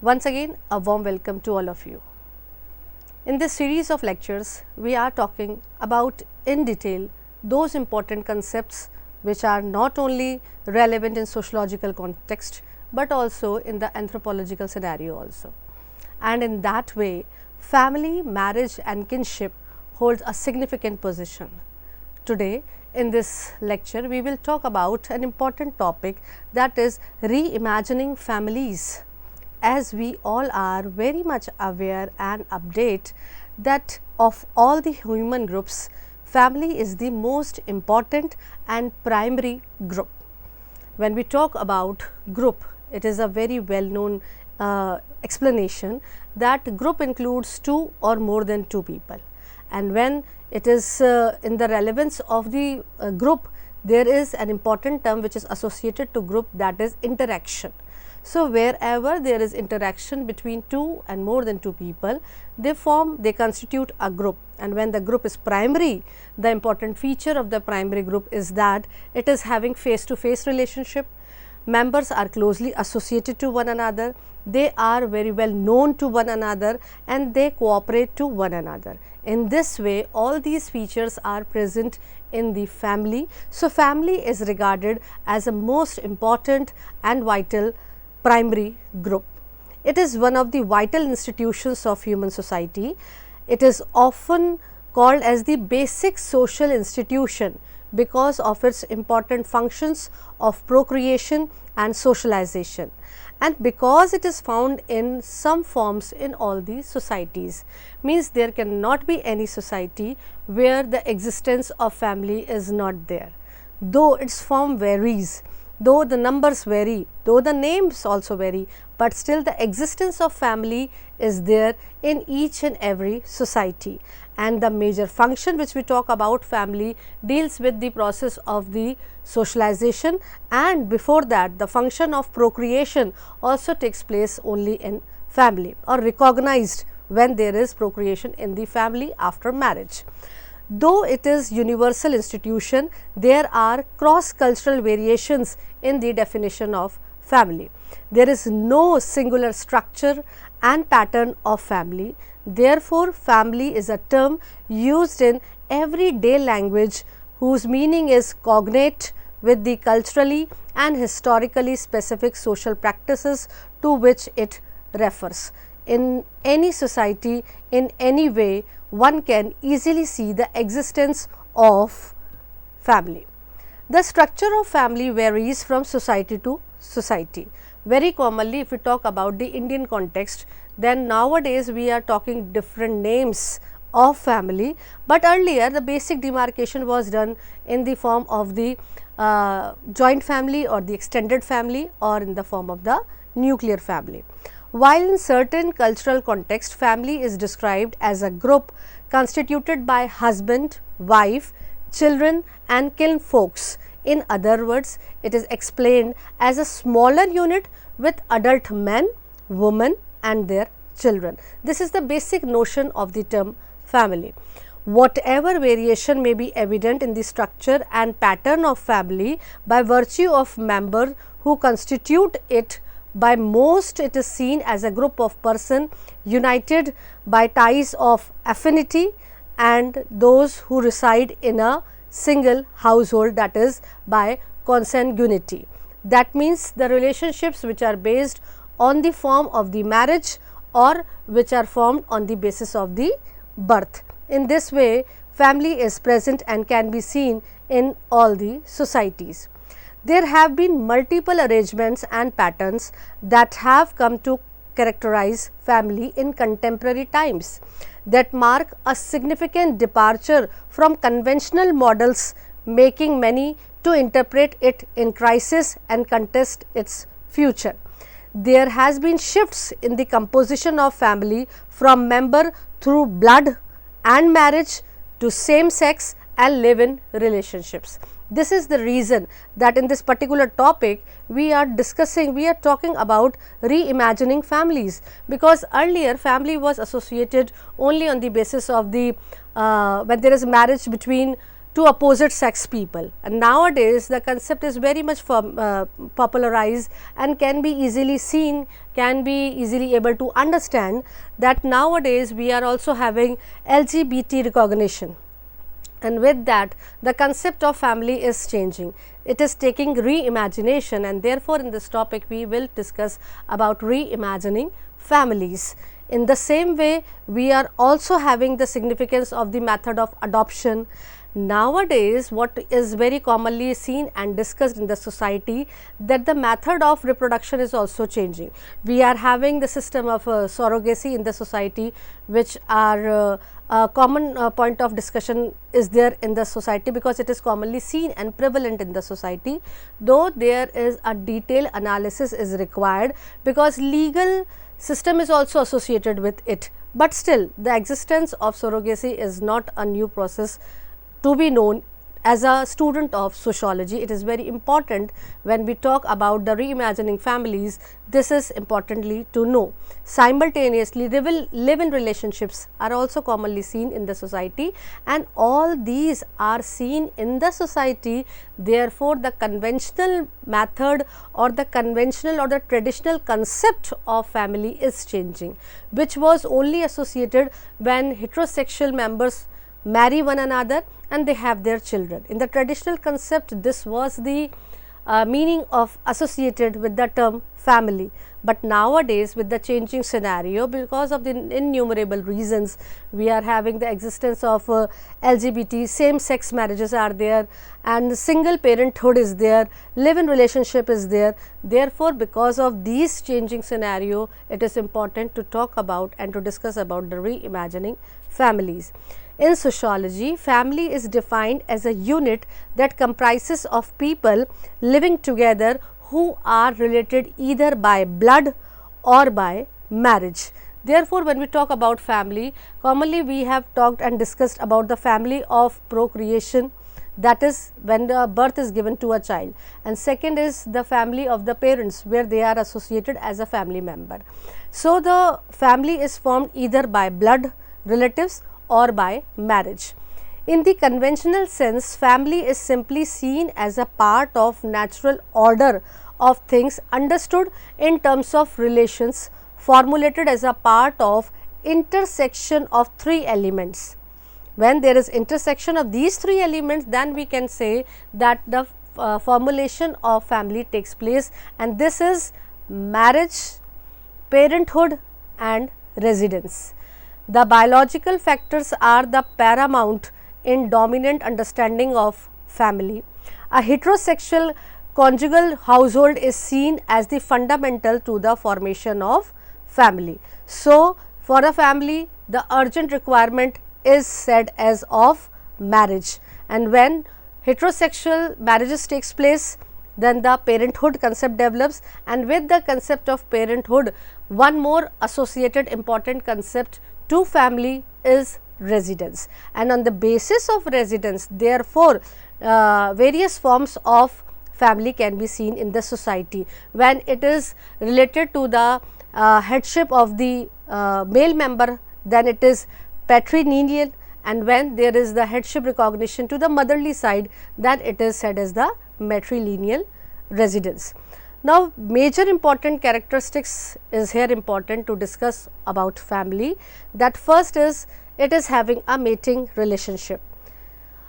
Once again, a warm welcome to all of you. In this series of lectures, we are talking about in detail those important concepts which are not only relevant in sociological context, but also in the anthropological scenario also. And in that way, family, marriage and kinship holds a significant position. Today, in this lecture, we will talk about an important topic, that is reimagining families. As we all are very much aware and update that of all the human groups, family is the most important and primary group. When we talk about group, it is a very well known explanation that group includes two or more than two people, and when it is in the relevance of the group, there is an important term which is associated to group, that is interaction. So, wherever there is interaction between two and more than two people, they constitute a group, and when the group is primary, the important feature of the primary group is that it is having face to face relationship. Members are closely associated to one another, they are very well known to one another and they cooperate to one another. In this way, all these features are present in the family. So, family is regarded as a most important and vital primary group. It is one of the vital institutions of human society. It is often called as the basic social institution because of its important functions of procreation and socialization, and because it is found in some forms in all the societies, means there cannot be any society where the existence of family is not there. Though its form varies, though the numbers vary, though the names also vary, but still the existence of family is there in each and every society. And the major function which we talk about family deals with the process of the socialization, and before that the function of procreation also takes place only in family, or recognized when there is procreation in the family after marriage. Though it is universal institution, there are cross cultural variations in the definition of family. There is no singular structure and pattern of family. Therefore, family is a term used in everyday language whose meaning is cognate with the culturally and historically specific social practices to which it refers. In any society, in any way, one can easily see the existence of family. The structure of family varies from society to society. Very commonly, if we talk about the Indian context, then nowadays we are talking different names of family, but earlier the basic demarcation was done in the form of the joint family or the extended family, or in the form of the nuclear family. While in certain cultural context, family is described as a group constituted by husband, wife, children and kin folks. In other words, it is explained as a smaller unit with adult men, women and their children. This is the basic notion of the term family. Whatever variation may be evident in the structure and pattern of family by virtue of members who constitute it, by most it is seen as a group of persons united by ties of affinity, and those who reside in a single household, that is by consanguinity. That means the relationships which are based on the form of the marriage or which are formed on the basis of the birth. In this way, family is present and can be seen in all the societies. There have been multiple arrangements and patterns that have come to characterize family in contemporary times that mark a significant departure from conventional models, making many to interpret it in crisis and contest its future. There has been shifts in the composition of family from member through blood and marriage to same sex and live-in relationships. This is the reason that in this particular topic we are talking about reimagining families, because earlier family was associated only on the basis of the when there is marriage between to opposite sex people. And nowadays the concept is very much popularized and can be easily seen, can be easily able to understand that nowadays we are also having LGBT recognition, and with that the concept of family is changing. It is taking reimagination, and therefore in this topic we will discuss about reimagining families. In the same way, we are also having the significance of the method of adoption. Nowadays, what is very commonly seen and discussed in the society, that the method of reproduction is also changing. We are having the system of surrogacy in the society, which are a common point of discussion is there in the society, because it is commonly seen and prevalent in the society, though there is a detailed analysis is required, because legal system is also associated with it. But still, the existence of surrogacy is not a new process to be known. As a student of sociology, it is very important when we talk about the reimagining families, this is importantly to know. Simultaneously, live-in relationships are also commonly seen in the society, and all these are seen in the society. Therefore, the conventional method or the conventional or the traditional concept of family is changing, which was only associated when heterosexual members marry one another and they have their children. In the traditional concept, this was the meaning of associated with the term family. But nowadays, with the changing scenario, because of the innumerable reasons, we are having the existence of LGBT, same sex marriages are there, and single parenthood is there, live-in relationship is there. Therefore, because of these changing scenario, it is important to talk about and to discuss about the reimagining families. In sociology, family is defined as a unit that comprises of people living together who are related either by blood or by marriage. Therefore, when we talk about family, commonly we have talked and discussed about the family of procreation, that is when the birth is given to a child, and second is the family of the parents, where they are associated as a family member. So, the family is formed either by blood relatives or by marriage. In the conventional sense, family is simply seen as a part of natural order of things, understood in terms of relations formulated as a part of intersection of three elements. When there is intersection of these three elements, then we can say that the formulation of family takes place, and this is marriage, parenthood and residence. The biological factors are the paramount in dominant understanding of family. A heterosexual conjugal household is seen as the fundamental to the formation of family. So, for a family, the urgent requirement is said as of marriage, and when heterosexual marriages takes place, then the parenthood concept develops, and with the concept of parenthood, one more associated important concept to family is residence, and on the basis of residence, therefore, various forms of family can be seen in the society. When it is related to the headship of the male member, then it is patrilineal, and when there is the headship recognition to the motherly side, then it is said as the matrilineal residence. Now, major important characteristics is here important to discuss about family. That first is, it is having a mating relationship.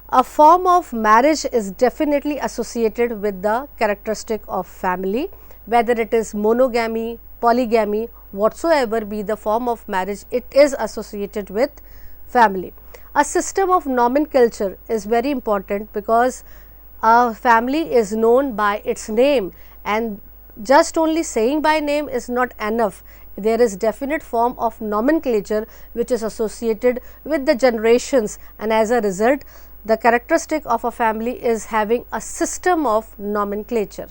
A form of marriage is definitely associated with the characteristic of family, whether it is monogamy, polygamy, whatsoever be the form of marriage, it is associated with family. A system of nomenclature is very important, because a family is known by its name, and just only saying by name is not enough. There is definite form of nomenclature which is associated with the generations, and as a result, the characteristic of a family is having a system of nomenclature.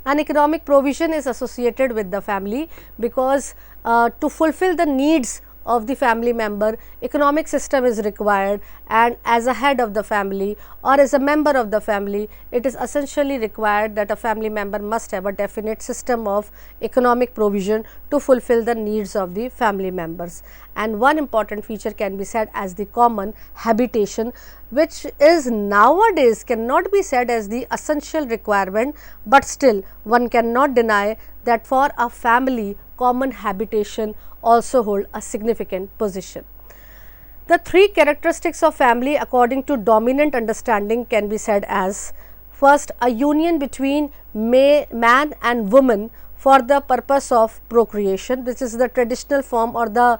An economic provision is associated with the family, because to fulfill the needs of the family member, economic system is required, and as a head of the family or as a member of the family, it is essentially required that a family member must have a definite system of economic provision to fulfill the needs of the family members. And one important feature can be said as the common habitation, which is nowadays cannot be said as the essential requirement, but still one cannot deny that for a family common habitation also hold a significant position. The three characteristics of family according to dominant understanding can be said as: first, a union between man and woman for the purpose of procreation, which is the traditional form or the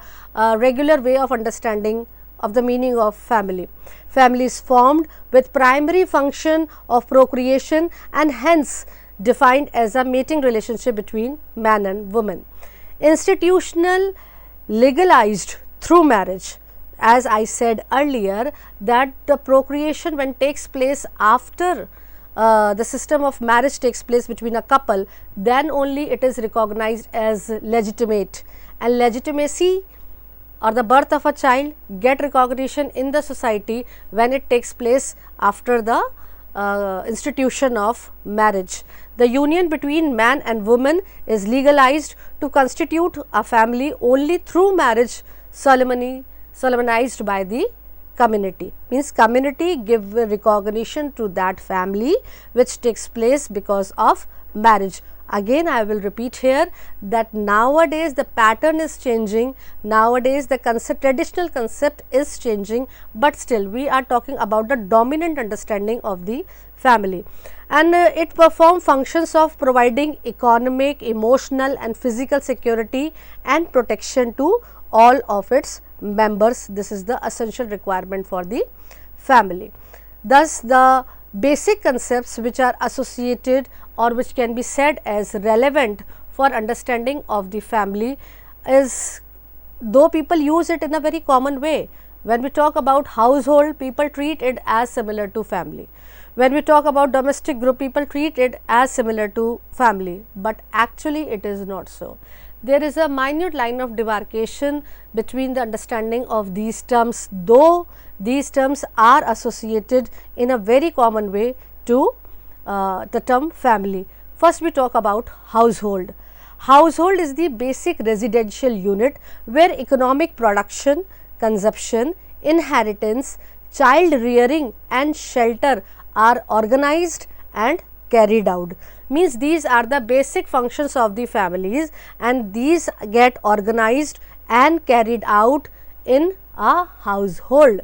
regular way of understanding of the meaning of family. Family is formed with primary function of procreation and hence defined as a mating relationship between man and woman. Institutional, legalized through marriage. As I said earlier, that the procreation when takes place after the system of marriage takes place between a couple, then only it is recognized as legitimate, and legitimacy or the birth of a child get recognition in the society when it takes place after the institution of marriage. The union between man and woman is legalized to constitute a family only through marriage solemnized by the community. Means community give recognition to that family which takes place because of marriage. Again I will repeat here that nowadays the pattern is changing, nowadays the traditional concept is changing, but still we are talking about the dominant understanding of the family, and it performs functions of providing economic, emotional and physical security and protection to all of its members. This is the essential requirement for the family. Thus, the basic concepts which are associated or which can be said as relevant for understanding of the family is, though people use it in a very common way. When we talk about household, people treat it as similar to family. When we talk about domestic group, people treat it as similar to family, but actually it is not so. There is a minute line of demarcation between the understanding of these terms, though these terms are associated in a very common way to the term family. First we talk about household. Household is the basic residential unit where economic production, consumption, inheritance, child rearing and shelter are organized and carried out. Means these are the basic functions of the families and these get organized and carried out in a household.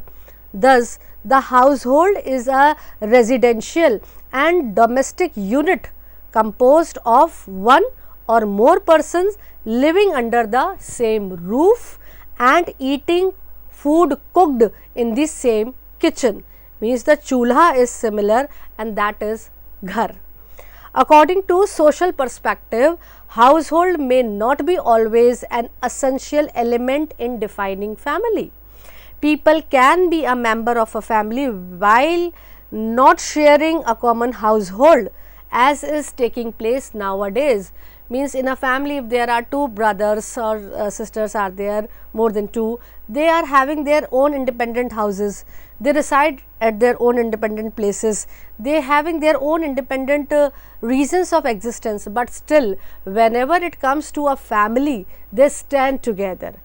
Thus, the household is a residential and domestic unit composed of one or more persons living under the same roof and eating food cooked in the same kitchen. Means the chulha is similar and that is ghar. According to social perspective, household may not be always an essential element in defining family. People can be a member of a family while not sharing a common household, as is taking place nowadays. Means in a family, if there are two brothers or sisters are there, more than two, they are having their own independent houses, they reside at their own independent places, they having their own independent reasons of existence, but still whenever it comes to a family, they stand together.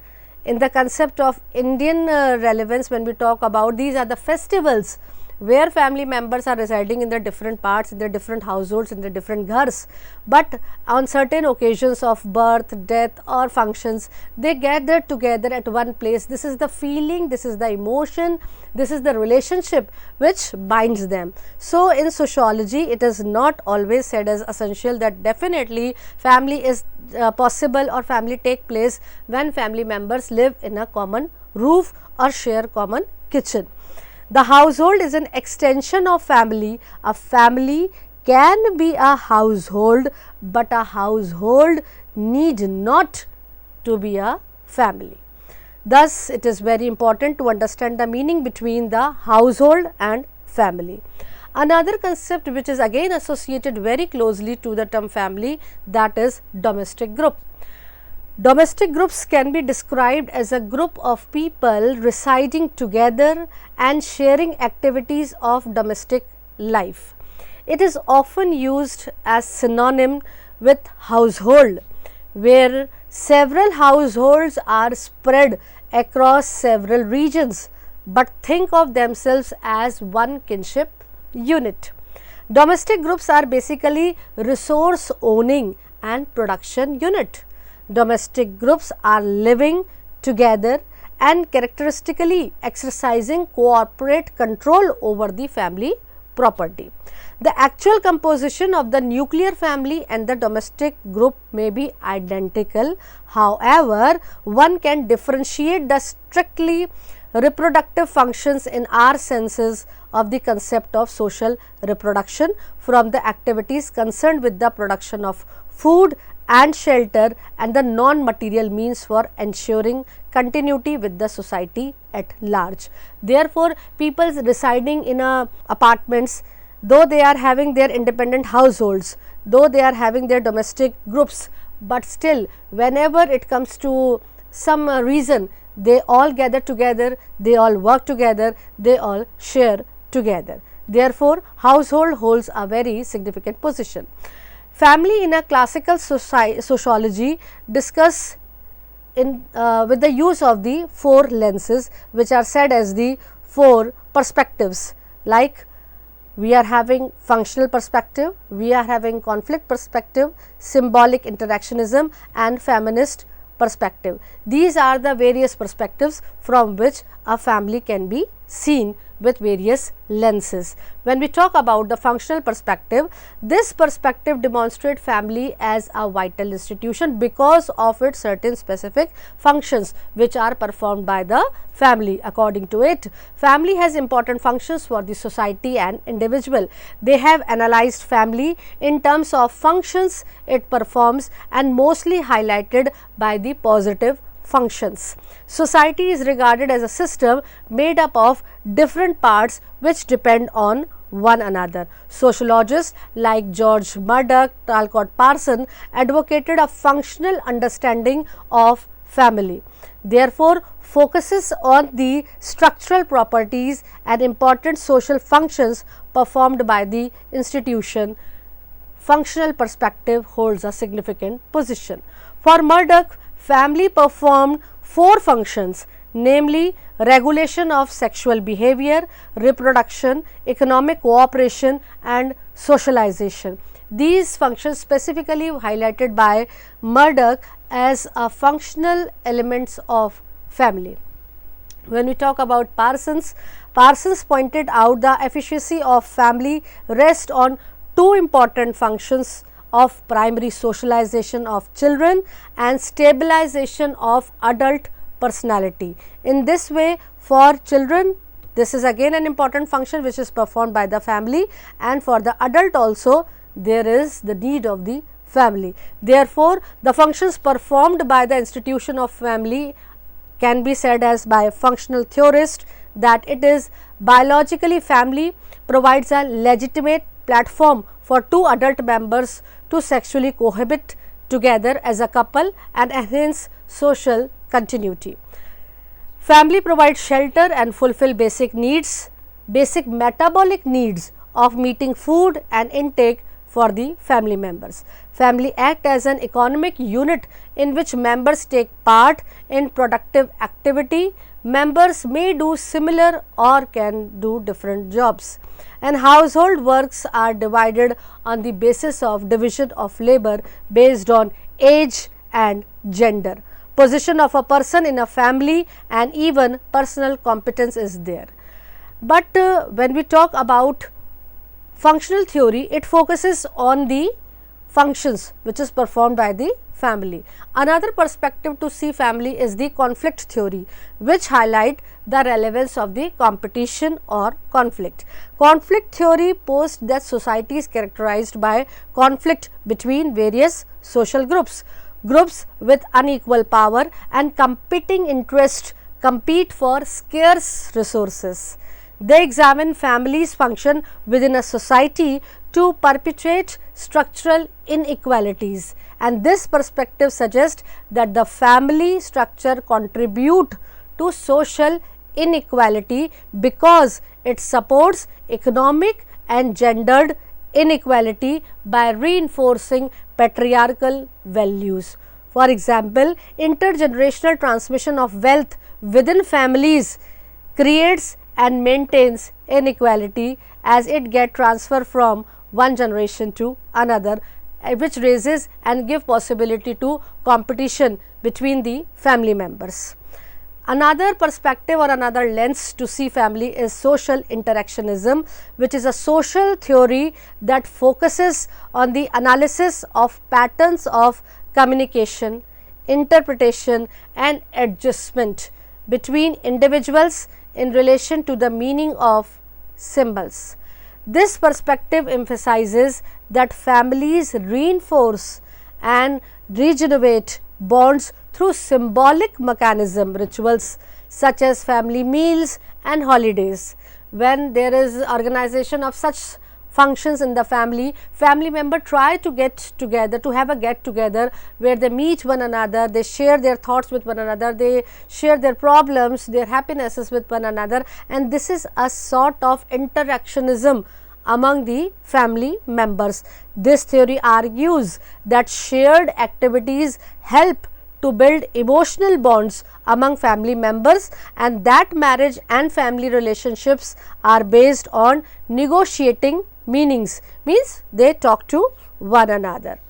In the concept of Indian relevance, when we talk about, these are the festivals where family members are residing in the different parts, in the different households, in the different ghars, but on certain occasions of birth, death or functions, they gather together at one place. This is the feeling, this is the emotion, this is the relationship which binds them. So, in sociology, it is not always said as essential that definitely family is possible or family take place when family members live in a common roof or share common kitchen. The household is an extension of family. A family can be a household, but a household need not to be a family. Thus, it is very important to understand the meaning between the household and family. Another concept which is again associated very closely to the term family, that is domestic group. Domestic groups can be described as a group of people residing together and sharing activities of domestic life. It is often used as synonym with household, where several households are spread across several regions, but think of themselves as one kinship unit. Domestic groups are basically resource owning and production unit. Domestic groups are living together and characteristically exercising corporate control over the family property. The actual composition of the nuclear family and the domestic group may be identical. However, one can differentiate the strictly reproductive functions in our senses of the concept of social reproduction from the activities concerned with the production of food and shelter and the non-material means for ensuring continuity with the society at large. Therefore, people residing in apartments, though they are having their independent households, though they are having their domestic groups, but still whenever it comes to some reason, they all gather together, they all work together, they all share together. Therefore, household holds a very significant position. Family in a classical sociology discuss with the use of the 4 lenses, which are said as the 4 perspectives, like we are having functional perspective, we are having conflict perspective, symbolic interactionism and feminist perspective. These are the various perspectives from which a family can be seen with various lenses. When we talk about the functional perspective, this perspective demonstrates family as a vital institution because of its certain specific functions which are performed by the family. According to it, family has important functions for the society and individual. They have analyzed family in terms of functions it performs and mostly highlighted by the positive functions. Society is regarded as a system made up of different parts which depend on one another. Sociologists like George Murdoch, Talcott Parson advocated a functional understanding of family. Therefore, focuses on the structural properties and important social functions performed by the institution. Functional perspective holds a significant position. For Murdoch, family performed 4 functions, namely regulation of sexual behavior, reproduction, economic cooperation and socialization. These functions specifically highlighted by Murdoch as a functional elements of family. When we talk about Parsons pointed out the efficacy of family rests on 2 important functions of primary socialization of children and stabilization of adult personality. In this way, for children, this is again an important function which is performed by the family, and for the adult also there is the need of the family. Therefore, the functions performed by the institution of family can be said as by functional theorists that it is biologically family provides a legitimate platform for 2 adult members to sexually cohabit together as a couple and enhance social continuity. Family provides shelter and fulfill basic needs, basic metabolic needs of meeting food and intake for the family members. Family act as an economic unit in which members take part in productive activity. Members may do similar or can do different jobs, and household works are divided on the basis of division of labor based on age and gender, position of a person in a family, and even personal competence is there. But when we talk about functional theory, it focuses on the functions which is performed by the family. Another perspective to see family is the conflict theory, which highlight the relevance of the competition or conflict. Conflict theory posed that society is characterized by conflict between various social groups. Groups with unequal power and competing interests compete for scarce resources. They examine families' function within a society to perpetuate structural inequalities, and this perspective suggests that the family structure contribute to social inequality because it supports economic and gendered inequality by reinforcing patriarchal values. For example, intergenerational transmission of wealth within families creates and maintains inequality as it gets transferred from one generation to another, which raises and give possibility to competition between the family members. Another perspective or another lens to see family is social interactionism, which is a social theory that focuses on the analysis of patterns of communication, interpretation and adjustment between individuals in relation to the meaning of symbols. This perspective emphasizes that families reinforce and regenerate bonds through symbolic mechanism rituals such as family meals and holidays. When there is organization of such functions in the family, family member try to get together, to have a get together where they meet one another, they share their thoughts with one another, they share their problems, their happinesses with one another, and this is a sort of interactionism among the family members. This theory argues that shared activities help to build emotional bonds among family members, and that marriage and family relationships are based on negotiating meanings, means they talk to one another.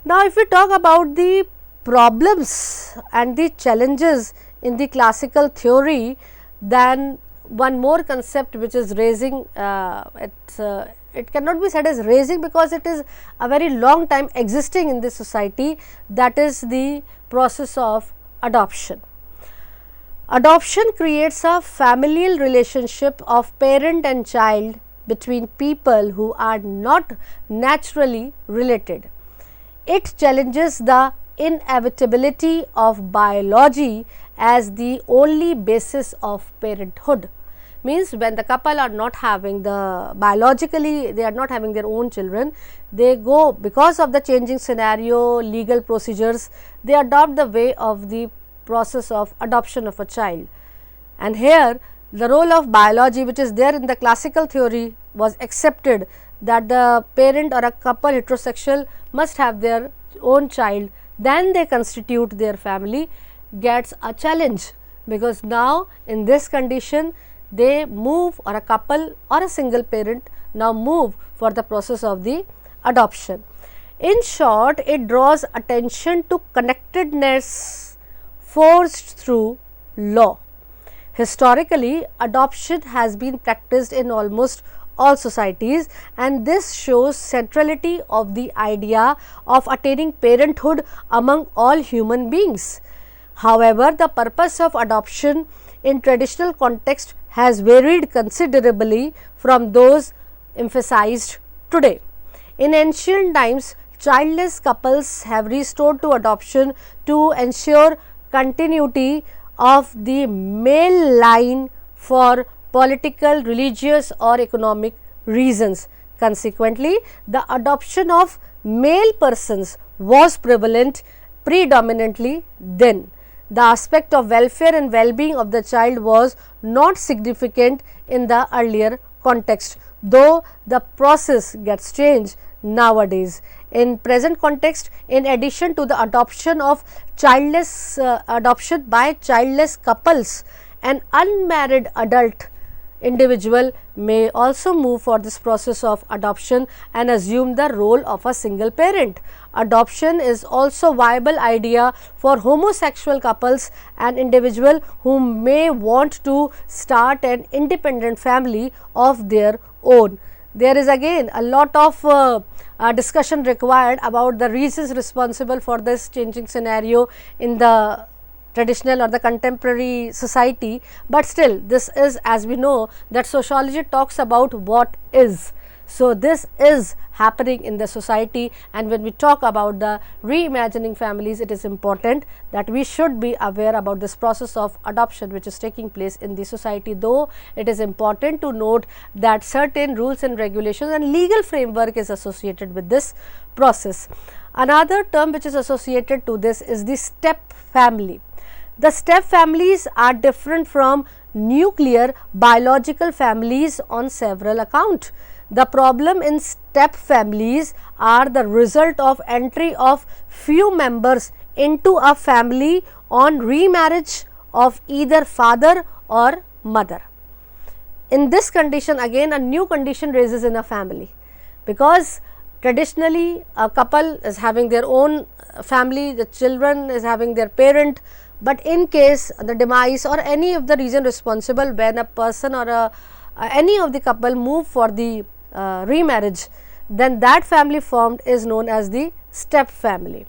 Now, if we talk about the problems and the challenges in the classical theory, then one more concept which is raising, it cannot be said as raising because it is a very long time existing in this society, that is the process of adoption. Adoption creates a familial relationship of parent and child between people who are not naturally related. It challenges the inevitability of biology as the only basis of parenthood. Means when the couple are not having the biologically, they are not having their own children, they go because of the changing scenario, legal procedures, they adopt the way of the process of adoption of a child. And here the role of biology, which is there in the classical theory, was accepted that the parent or a couple heterosexual must have their own child, then they constitute their family, gets a challenge, because now in this condition they move, or a couple or a single parent now move for the process of the adoption. In short, it draws attention to connectedness forged through law. Historically, adoption has been practiced in almost all societies, and this shows centrality of the idea of attaining parenthood among all human beings. However, the purpose of adoption in traditional context has varied considerably from those emphasized today. In ancient times, childless couples have resorted to adoption to ensure continuity of the male line for political, religious or economic reasons. Consequently, the adoption of male persons was prevalent predominantly then. The aspect of welfare and well-being of the child was not significant in the earlier context, though the process gets changed nowadays. In present context, in addition to the adoption of childless adoption by childless couples, an unmarried adult individual may also move for this process of adoption and assume the role of a single parent. Adoption is also a viable idea for homosexual couples and individuals who may want to start an independent family of their own. There is again a lot of discussion required about the reasons responsible for this changing scenario in the traditional or the contemporary society, but still this is, as we know, that sociology talks about what is. So, this is happening in the society, and when we talk about the reimagining families, it is important that we should be aware about this process of adoption which is taking place in the society, though it is important to note that certain rules and regulations and legal framework is associated with this process. Another term which is associated to this is the step family. The step families are different from nuclear biological families on several accounts. The problem in step families are the result of entry of few members into a family on remarriage of either father or mother. In this condition, again a new condition raises in a family, because traditionally a couple is having their own family, the children is having their parent, but in case the demise or any of the reason responsible, when a person or any of the couple move for the remarriage, then that family formed is known as the step family.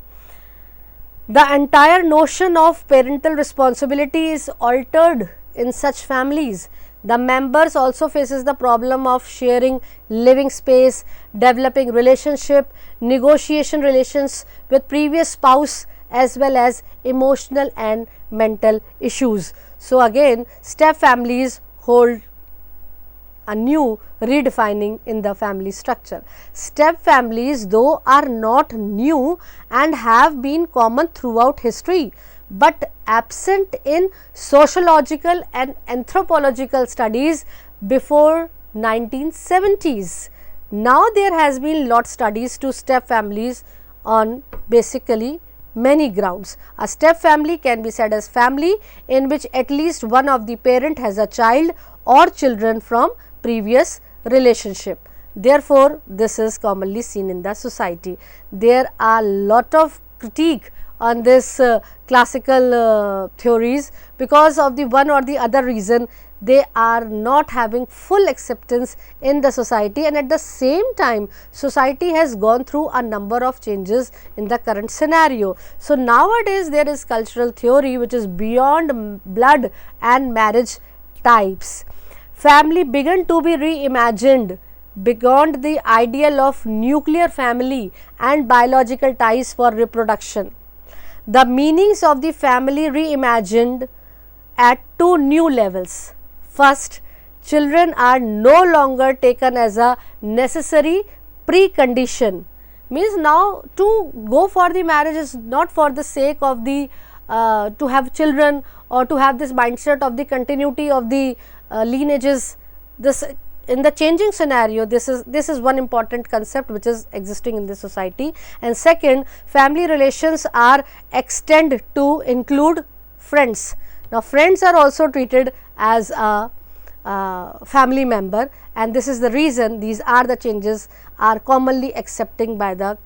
The entire notion of parental responsibility is altered in such families. The members also faces the problem of sharing living space, developing relationship, negotiation relations with previous spouse, as well as emotional and mental issues. So, again step families hold a new redefining in the family structure. Step families though are not new and have been common throughout history, but absent in sociological and anthropological studies before 1970s. Now, there has been lot studies to step families on basically many grounds. A step family can be said as family in which at least one of the parent has a child or children from previous relationship. Therefore, this is commonly seen in the society. There are lot of critique on this classical theories, because of the one or the other reason they are not having full acceptance in the society, and at the same time society has gone through a number of changes in the current scenario. So, nowadays there is cultural theory which is beyond blood and marriage types. Family began to be reimagined beyond the ideal of nuclear family and biological ties for reproduction. The meanings of the family reimagined at two new levels. First, children are no longer taken as a necessary precondition, means now to go for the marriage is not for the sake of the to have children or to have this mindset of the continuity of the lineages. This in the changing scenario, this is one important concept which is existing in the society. And second, family relations are extended to include friends. Now, friends are also treated as a family member, and this is the reason these are the changes are commonly accepting by the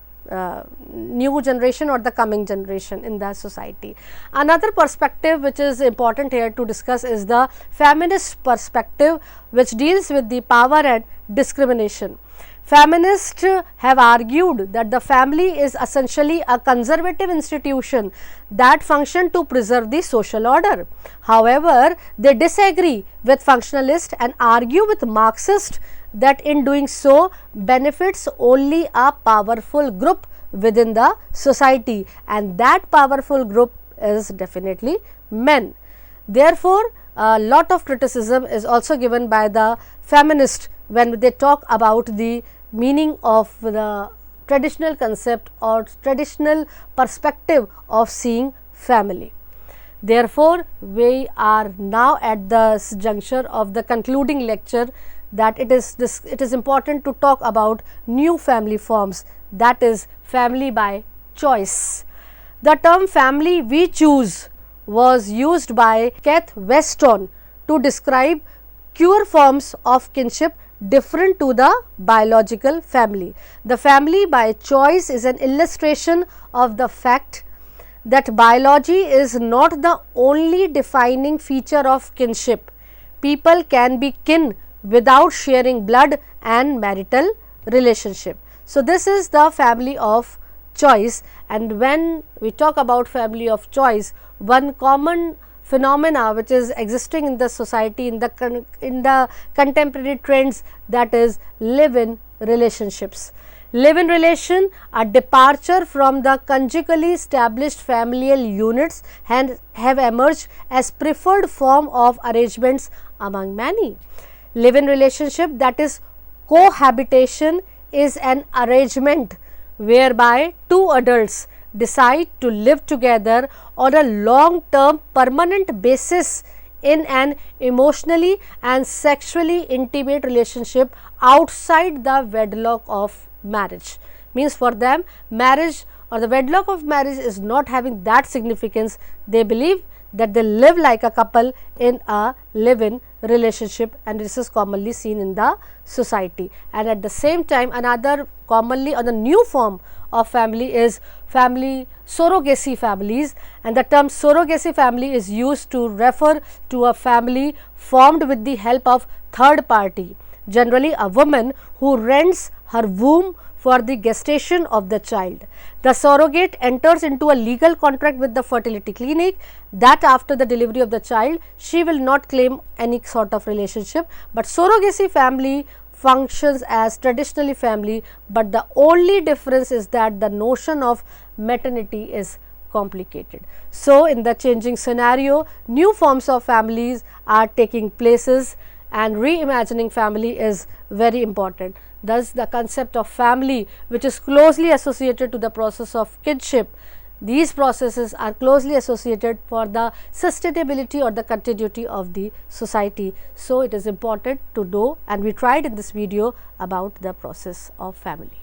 new generation or the coming generation in the society. Another perspective which is important here to discuss is the feminist perspective, which deals with the power and discrimination. Feminists have argued that the family is essentially a conservative institution that functions to preserve the social order. However, they disagree with functionalists and argue with Marxists that in doing so benefits only a powerful group within the society, and that powerful group is definitely men. Therefore, a lot of criticism is also given by the feminists when they talk about the meaning of the traditional concept or traditional perspective of seeing family. Therefore, we are now at the juncture of the concluding lecture that it is important to talk about new family forms, that is family by choice. The term family we choose was used by Keith Weston to describe queer forms of kinship different to the biological family. The family by choice is an illustration of the fact that biology is not the only defining feature of kinship. People can be kin without sharing blood and marital relationship. So, this is the family of choice, and when we talk about family of choice, one common phenomena which is existing in the society in the contemporary trends, that is live in relationships. Live-in relation, a departure from the conjugally established familial units, and have emerged as preferred form of arrangements among many. Live-in relationship, that is cohabitation, is an arrangement whereby two adults decide to live together on a long-term permanent basis in an emotionally and sexually intimate relationship outside the wedlock of marriage. Means for them, marriage or the wedlock of marriage is not having that significance. They believe that they live like a couple in a live-in relationship, and this is commonly seen in the society. And at the same time, another commonly or the new form of family is family surrogacy families, and the term surrogacy family is used to refer to a family formed with the help of third party, generally a woman who rents her womb for the gestation of the child. The surrogate enters into a legal contract with the fertility clinic that after the delivery of the child, she will not claim any sort of relationship, but surrogacy family functions as traditionally family, but the only difference is that the notion of maternity is complicated. So, in the changing scenario, new forms of families are taking places, and reimagining family is very important. Thus, the concept of family, which is closely associated to the process of kinship, these processes are closely associated for the sustainability or the continuity of the society. So, it is important to know, and we tried in this video about the process of family.